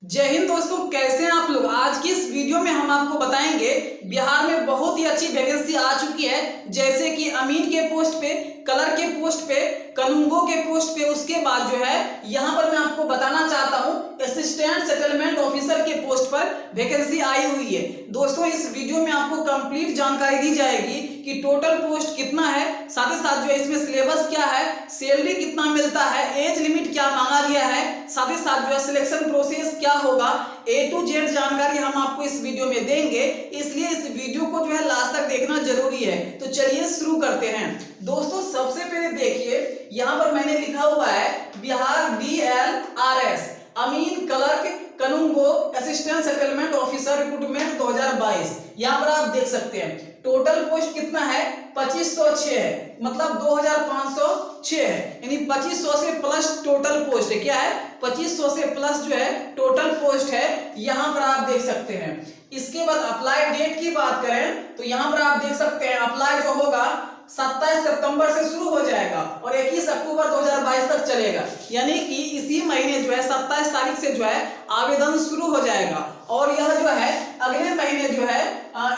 जय हिंद दोस्तों, कैसे हैं आप लोग। आज की इस वीडियो में हम आपको बताएंगे बिहार में बहुत ही अच्छी वैकेंसी आ चुकी है, जैसे कि अमीन के पोस्ट पे, कलर के पोस्ट पे, कनुंगो के पोस्ट पे। उसके बाद जो है यहाँ पर मैं आपको बताना चाहता हूँ असिस्टेंट सेटलमेंट ऑफिसर के पोस्ट पर वैकेंसी आई हुई है। दोस्तों इस वीडियो में आपको कंप्लीट जानकारी दी जाएगी कि टोटल पोस्ट कितना है, साथ ही साथ जो है इसमें सिलेबस क्या है, सैलरी कितना मिलता है, एज लिमिट क्या मांगा गया है, साथ ही साथ जो है सिलेक्शन प्रोसेस क्या होगा, A to Z जानकारी हम आपको इस वीडियो में देंगे। इसलिए इस वीडियो को जो है लास्ट तक देखना जरूरी है। तो चलिए शुरू करते हैं। दोस्तों सबसे पहले देखिए, यहाँ पर मैंने लिखा हुआ है बिहार BLRS अमीन क्लर्क कनुंगो असिस्टेंट सेटलमेंट ऑफिसर रिक्रूटमेंट 2022। यहाँ पर आप देख सकते हैं टोटल पोस्ट कितना है, 2506 है, मतलब 2506 है, यानी 2500 से प्लस टोटल पोस्ट है। क्या है, 2500 से प्लस जो है टोटल पोस्ट है, यहाँ पर आप देख सकते हैं। इसके बाद अप्लाई डेट की बात करें तो यहाँ पर आप देख सकते हैं अप्लाई जो होगा 27 सितंबर से शुरू हो जाएगा और 21 अक्टूबर 2022 तक चलेगा, यानी कि इसी महीने जो है 27 तारीख से जो है आवेदन शुरू हो जाएगा और यह जो है अगले महीने जो है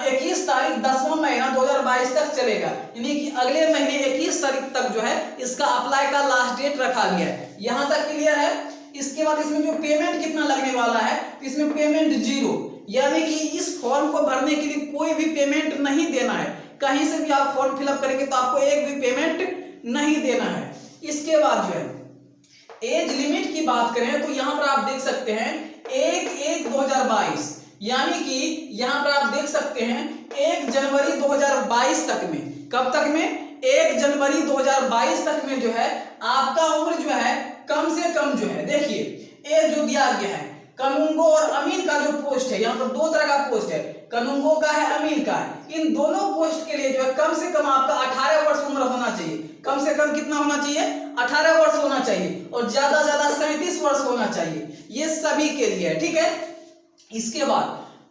21 तारीख 10वां महीना 2022 तक चलेगा, यानी कि अगले महीने 21 तारीख तक जो है इसका अप्लाई का लास्ट डेट रखा गया है। यहाँ तक क्लियर है। इसके बाद इसमें जो पेमेंट कितना लगने वाला है, इसमें पेमेंट 0, यानी कि इस फॉर्म को भरने के लिए कोई भी पेमेंट नहीं देना है। कहीं से भी आप फॉर्म फिलअप करेंगे तो आपको एक भी पेमेंट नहीं देना है। इसके बाद जो है एज लिमिट की बात करें तो यहाँ पर आप देख सकते हैं 1/1/2022, यानी कि यहाँ पर आप देख सकते हैं 1 जनवरी 2022 तक में। कब तक में, 1 जनवरी 2022 तक में जो है आपका उम्र जो है कम से कम जो है, देखिए एज जो दिया गया है कनुंगो और अमीन का जो पोस्ट है, यहाँ पर दो तरह का पोस्ट है, कनुंगो का है, अमीन का है। इन दोनों पोस्ट के लिए जो है कम से कम आपका 18 वर्ष उम्र होना चाहिए। कम से कम कितना होना चाहिए, 18 वर्ष होना चाहिए और ज्यादा ज्यादा 37 वर्ष होना चाहिए। ये सभी के लिए है, ठीक है। इसके बाद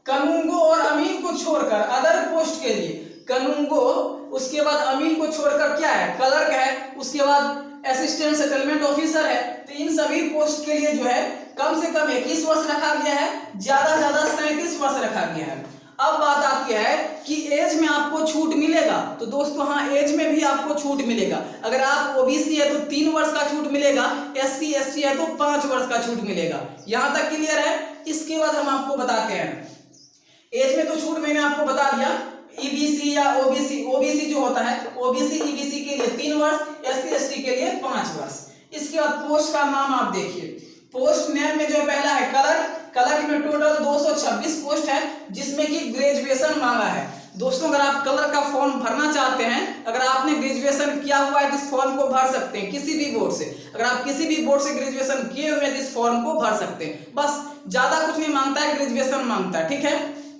कनुंगो और अमीन को छोड़कर अदर पोस्ट के लिए कनुंगो, उसके बाद अमीन को छोड़कर क्या है, क्लर्क है, उसके बाद असिस्टेंट सेटलमेंट ऑफिसर है। तो इन सभी पोस्ट के लिए जो है कम से कम 21 वर्ष रखा गया है, ज्यादा ज्यादा 37 वर्ष रखा गया है। अब बात आती है कि एज में आपको छूट मिलेगा, तो दोस्तों हाँ एज में भी आपको छूट मिलेगा। अगर आप ओबीसी है तो 3 वर्ष का छूट मिलेगा, SC ST है तो 5 वर्ष का छूट मिलेगा। यहां तक क्लियर है। इसके बाद हम आपको बताते हैं एज में तो छूट मैंने आपको बता दिया, EBC या ओबीसी जो होता है OBC EBC के लिए 3 वर्ष, SC ST के लिए 5 वर्ष। इसके बाद पोस्ट का नाम आप देखिए, पोस्ट नेम में जो पहला है क्लर्क में टोटल 226 पोस्ट है, जिसमें कि ग्रेजुएशन मांगा है। दोस्तों अगर आप क्लर्क का फॉर्म भरना चाहते हैं, अगर आपने ग्रेजुएशन किया हुआ है तो इस फॉर्म को भर सकते हैं किसी भी बोर्ड से। अगर आप किसी भी बोर्ड से ग्रेजुएशन किए हुए हैं तो इस फॉर्म को भर सकते हैं। बस ज्यादा कुछ नहीं मांगता है, ग्रेजुएशन मांगता है, ठीक है।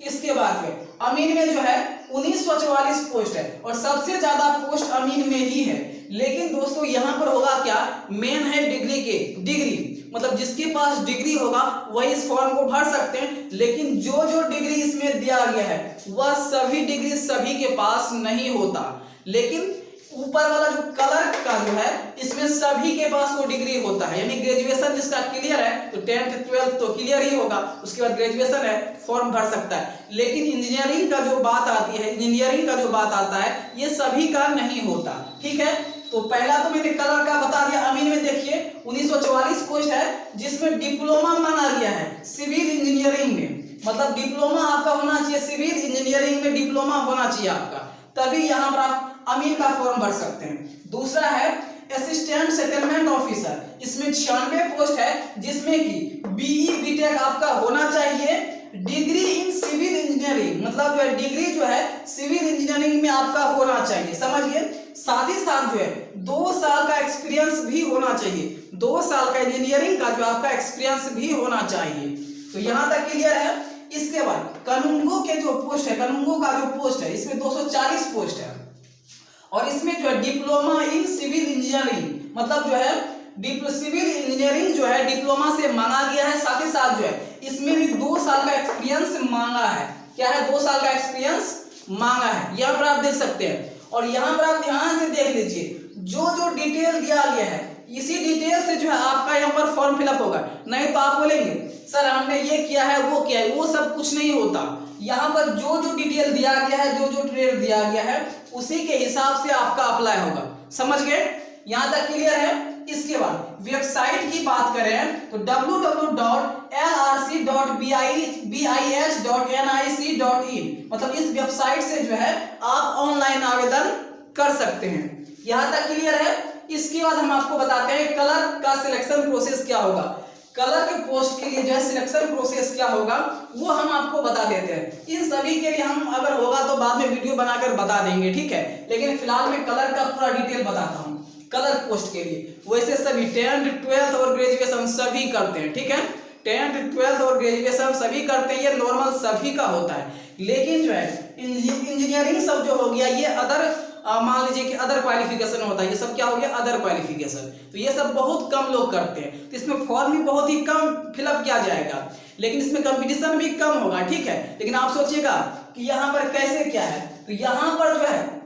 इसके बाद में अमीन में जो है 1944 पोस्ट है और सबसे ज्यादा पोस्ट अमीन में ही है। लेकिन दोस्तों यहाँ पर होगा क्या, मेन है डिग्री, मतलब जिसके पास डिग्री होगा वही इस फॉर्म को भर सकते हैं। लेकिन जो डिग्री इसमें दिया गया है वह सभी डिग्री सभी के पास नहीं होता। लेकिन ऊपर वाला जो क्लर्क का जो है इसमें सभी के पास वो डिग्री होता है, यानी ग्रेजुएशन जिसका क्लियर है तो 10th 12th तो क्लियर ही होगा, उसके बाद ग्रेजुएशन है, फॉर्म भर सकता है। लेकिन इंजीनियरिंग का जो बात आती है, इंजीनियरिंग का जो बात आता है ये सभी का नहीं होता, ठीक है। तो पहला तो मैंने कलर का बता दिया। अमीन में देखिए 1944 पोस्ट है, जिसमें डिप्लोमा माना गया है सिविल इंजीनियरिंग में, मतलब डिप्लोमा आपका होना चाहिए, सिविल इंजीनियरिंग में डिप्लोमा होना चाहिए आपका, तभी यहाँ पर आप अमीन का फॉर्म भर सकते हैं। दूसरा है असिस्टेंट सेटलमेंट ऑफिसर, इसमें 96 पोस्ट है, जिसमें कि BE BTech आपका होना चाहिए, डिग्री इन सिविल इंजीनियरिंग, मतलब जो है डिग्री जो है सिविल इंजीनियरिंग में आपका होना चाहिए, समझिए। साथ ही साथ जो है 2 साल का एक्सपीरियंस भी होना चाहिए, 2 साल का इंजीनियरिंग का जो आपका एक्सपीरियंस भी होना चाहिए। तो यहाँ तक क्लियर है। इसके बाद कनुंगो के जो पोस्ट है, कनुंगो का जो पोस्ट है इसमें 240 पोस्ट है और इसमें जो है डिप्लोमा इन सिविल इंजीनियरिंग, मतलब जो है सिविल इंजीनियरिंग जो है डिप्लोमा से मांगा गया है। साथ ही साथ जो है इसमें भी 2 साल का एक्सपीरियंस मांगा है। क्या है, 2 साल का एक्सपीरियंस मांगा है, यहाँ पर आप देख सकते हैं। और यहाँ पर आप ध्यान से देख लीजिए, जो डिटेल दिया गया है इसी डिटेल से जो है आपका यहाँ पर फॉर्म फिलअप होगा। नहीं तो आप बोलेंगे सर हमने ये किया है वो किया है, वो सब कुछ नहीं होता। यहाँ पर जो जो डिटेल दिया गया है, जो जो ट्रेड दिया गया है, उसी के हिसाब से आपका अप्लाई होगा। समझ गए? यहाँ तक क्लियर है? इसके बाद वेबसाइट की बात करें तो www.lrc.bih.nic.in, मतलब इस वेबसाइट से जो है आप ऑनलाइन आवेदन कर सकते हैं। यहाँ तक क्लियर है? इसके बाद हम आपको बताते हैं कलर का सिलेक्शन प्रोसेस क्या होगा। कलर के पोस्ट के लिए जो है सिलेक्शन प्रोसेस क्या होगा वो हम आपको बता देते हैं। इन सभी के लिए हम अगर होगा तो बाद में वीडियो बनाकर बता देंगे, ठीक है, लेकिन फिलहाल मैं कलर का पूरा डिटेल बताता हूँ। कलर पोस्ट के लिए वैसे सभी 10th 12th और ग्रेजुएशन सभी करते हैं, ठीक है, 10th 12th और ग्रेजुएशन सभी करते हैं, ये नॉर्मल सभी का होता है। लेकिन जो है इंजीनियरिंग सब जो हो गया ये अदर, मान लीजिए कि अदर क्वालिफिकेशन होता है, ये सब क्या हो गया अदर क्वालिफिकेशन, तो ये सब बहुत कम लोग करते हैं, तो इसमें फॉर्म भी बहुत ही कम फिलअप किया जाएगा, लेकिन इसमें कंपटीशन भी कम होगा, ठीक है। लेकिन आप सोचिएगा कि यहाँ पर कैसे क्या है, तो यहाँ पर जो है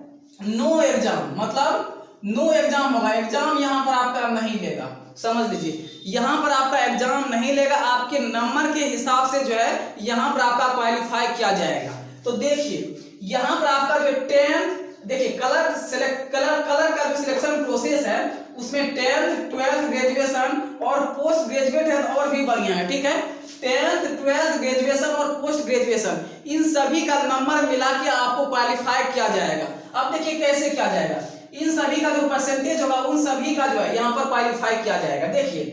नो एग्जाम, मतलब नो एग्जाम होगा, एग्जाम यहाँ पर आपका नहीं लेगा, समझ लीजिए, यहाँ पर आपका एग्जाम नहीं लेगा, आपके नंबर के हिसाब से जो है यहाँ पर आपका क्वालिफाई किया जाएगा। तो देखिए यहाँ पर आपका जो 10th, देखिए कलर का जो सिलेक्शन प्रोसेस है उसमें 10th 12th ग्रेजुएशन और पोस्ट ग्रेजुएट है और भी बढ़िया है, ठीक है, 10th 12th ग्रेजुएशन और पोस्ट ग्रेजुएशन इन सभी का नंबर मिला के आपको क्वालिफाई किया जाएगा। अब देखिए कैसे किया जाएगा, इन सभी का जो परसेंटेज होगा उन सभी का जो है यहाँ पर क्वालिफाई किया जाएगा। देखिए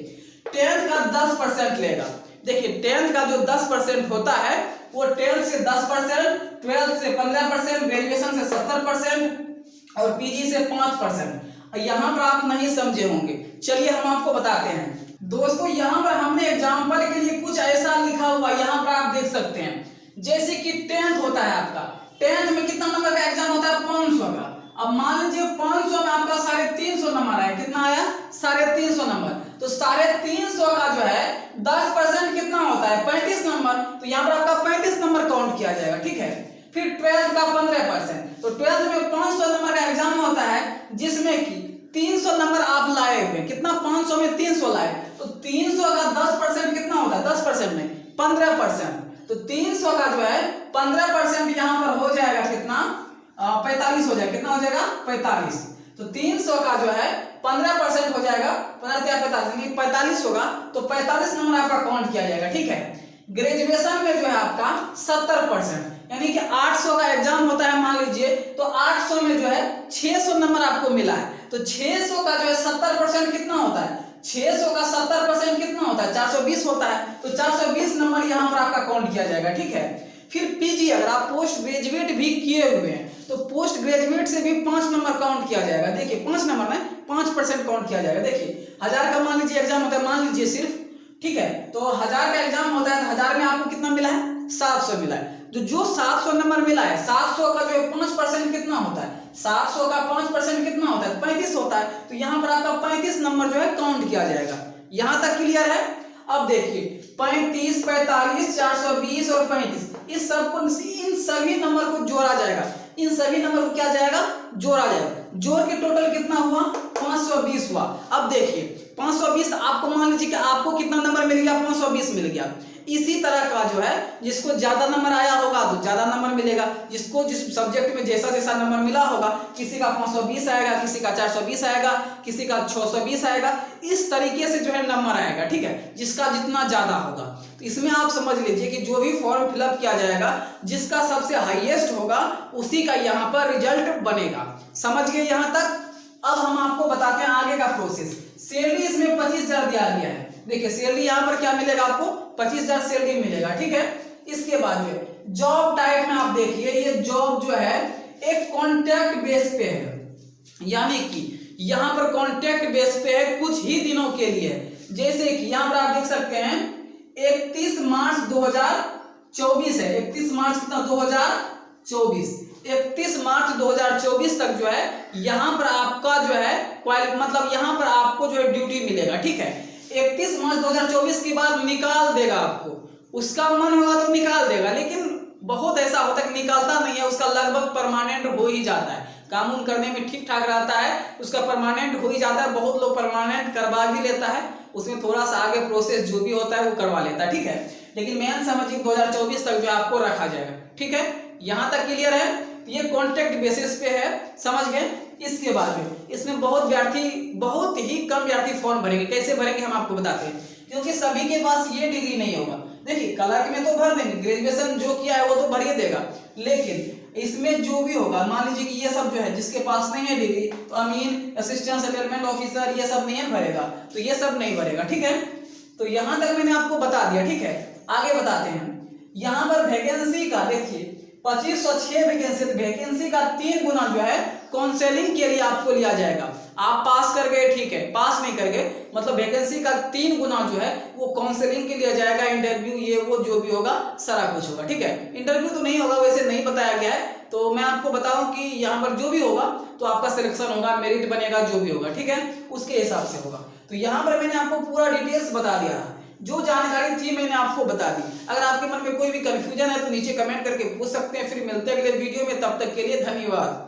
10th का 10% लेगा, देखिए 10th का जो 10% होता है वो 10th से 10%, 12th से 15%, ग्रेजुएशन से 70% और पीजी से 5%। यहाँ पर आप नहीं समझे होंगे, चलिए हम आपको बताते हैं। दोस्तों यहाँ पर हमने एग्जाम्पल के लिए कुछ ऐसा लिखा हुआ यहाँ पर आप देख सकते हैं, जैसे कि 10th होता है आपका, 10th में कितना नंबर का एग्जाम होता है 500 का। अब मान लीजिए 500 में आपका 350 नंबर आया, कितना आया 350 नंबर, तो 350 का जो है 10% कितना होता है 35 नंबर, तो यहाँ पर आपका 35 नंबर काउंट किया जाएगा, ठीक है। फिर 12th का 15%, तो 12th में 500 नंबर का एग्जाम होता है जिसमें कि 300 नंबर आप लाए हुए, कितना 500 में 300 लाए, तो 300 का 10% कितना होता है 10% में 15%, तो 300 का जो है 15% यहाँ पर हो जाएगा कितना 45 हो जाएगा, कितना हो जाएगा 45, तो 300 का जो है 15% हो जाएगा 45 होगा, तो 45 नंबर आपका काउंट किया जाएगा, ठीक है। ग्रेजुएशन में जो है आपका 70%, यानी कि 800 का एग्जाम होता है मान लीजिए, तो 800 में जो है 600 नंबर आपको मिला है, तो 600 का जो है 70% कितना होता है, 600 का 70% कितना होता है 420 होता है, तो 420 नंबर यहाँ पर आपका काउंट किया जाएगा, ठीक है। फिर पीजी, अगर आप पोस्ट ग्रेजुएट भी किए हुए हैं तो पोस्ट ग्रेजुएट से भी 5 नंबर काउंट किया जाएगा। देखिए 5 नंबर में 5% काउंट किया जाएगा। देखिए 1000 का मान लीजिए एग्जाम होता है, मान लीजिए सिर्फ, ठीक है, तो 1000 का एग्जाम होता है, 1000 में आपको कितना मिला है 700 मिला है, तो जो 700 नंबर मिला है 700 का जो 5% कितना होता है, 700 का 5% कितना होता है 35 होता है, तो यहाँ पर आपका 35 नंबर जो है काउंट किया जाएगा। यहाँ तक क्लियर है? अब देखिए 35, 45, 420 और 35, इस सब को, इन सभी नंबर को जोड़ा जाएगा, इन सभी नंबर को क्या जाएगा जोड़ा जाएगा, जोड़ के टोटल कितना हुआ 520 हुआ। अब देखिए 520 आपको मान लीजिए कि आपको कितना नंबर मिल गया 520 मिल गया। इसी तरह का जो है जिसको ज्यादा नंबर आया होगा तो ज्यादा नंबर मिलेगा, जिसको जिस सब्जेक्ट में जैसा जैसा नंबर मिला होगा, किसी का 520 आएगा, किसी का 420 आएगा, किसी का 620 आएगा, इस तरीके से जो है नंबर आएगा, ठीक है, जिसका जितना ज्यादा होगा। तो इसमें आप समझ लीजिए कि जो भी फॉर्म फिलअप किया जाएगा जिसका सबसे हाईएस्ट होगा उसी का यहाँ पर रिजल्ट बनेगा। समझ गए यहाँ तक? अब हम आपको बताते हैं आगे का प्रोसेस। सैलरी इसमें 25,000 दिया गया है, देखिए सैलरी यहाँ पर क्या मिलेगा आपको 25,000 सैलरी मिलेगा, ठीक है। इसके बाद जो जॉब टाइप में आप देखिए, ये जॉब जो है एक कॉन्ट्रैक्ट बेस पे है, यानी कि यहाँ पर कॉन्ट्रैक्ट बेस पे है कुछ ही दिनों के लिए, जैसे कि यहाँ पर आप देख सकते हैं 31 मार्च 2024 है, 31 मार्च कितना 2024, 31 मार्च 2024 तक जो है यहाँ पर आपका जो है मतलब यहाँ पर आपको जो है ड्यूटी मिलेगा, ठीक है। 31 मार्च 2024 के बाद निकाल देगा आपको, उसका मन होगा तो निकाल देगा, लेकिन बहुत ऐसा होता है कि निकालता नहीं है, उसका लगभग परमानेंट हो ही जाता है, काम उन करने में ठीक ठाक रहता है, उसका परमानेंट हो ही जाता है, बहुत लोग परमानेंट करवा भी लेता है, उसमें थोड़ा सा आगे प्रोसेस जो भी होता है वो करवा लेता है, ठीक है। लेकिन मेन समझिए 2024 तक जो आपको रखा जाएगा, ठीक है। यहाँ तक क्लियर है। ये कॉन्ट्रैक्ट बेसिस पे है, समझ गए। इसके बाद में इसमें बहुत ही कम विद्यार्थी फॉर्म भरेंगे। कैसे भरेंगे हम आपको बताते हैं, क्योंकि सभी के पास ये डिग्री नहीं होगा। देखिए क्लर्क में तो भर देंगे, ग्रेजुएशन जो किया है वो तो भर ही देगा, लेकिन इसमें जो भी होगा, मान लीजिए कि ये सब जो है जिसके पास नहीं है डिग्री, तो अमीन, असिस्टेंट सेटलमेंट ऑफिसर, ये सब नहीं भरेगा, तो ये सब नहीं भरेगा, ठीक है। तो यहां तक मैंने आपको बता दिया, ठीक है। आगे बताते हैं। यहाँ पर वैकेंसी का देखिए 2506 वैकेंसी का 3 गुना जो है काउंसलिंग के लिए आपको लिया जाएगा। आप पास कर गए, ठीक है, पास नहीं कर गए मतलब वैकेंसी का 3 गुना जो है वो काउंसलिंग के लिए जाएगा। इंटरव्यू ये वो जो भी होगा सारा कुछ होगा, ठीक है। इंटरव्यू तो नहीं होगा, वैसे नहीं बताया गया है, तो मैं आपको बताऊं कि यहाँ पर जो भी होगा तो आपका सिलेक्शन होगा, मेरिट बनेगा, जो भी होगा, ठीक है, उसके हिसाब से होगा। तो यहाँ पर मैंने आपको पूरा डिटेल्स बता दिया, जो जानकारी थी मैंने आपको बता दी। अगर आपके मन में कोई भी कंफ्यूजन है तो नीचे कमेंट करके पूछ सकते हैं। फिर मिलते हैं अगले वीडियो में, तब तक के लिए धन्यवाद।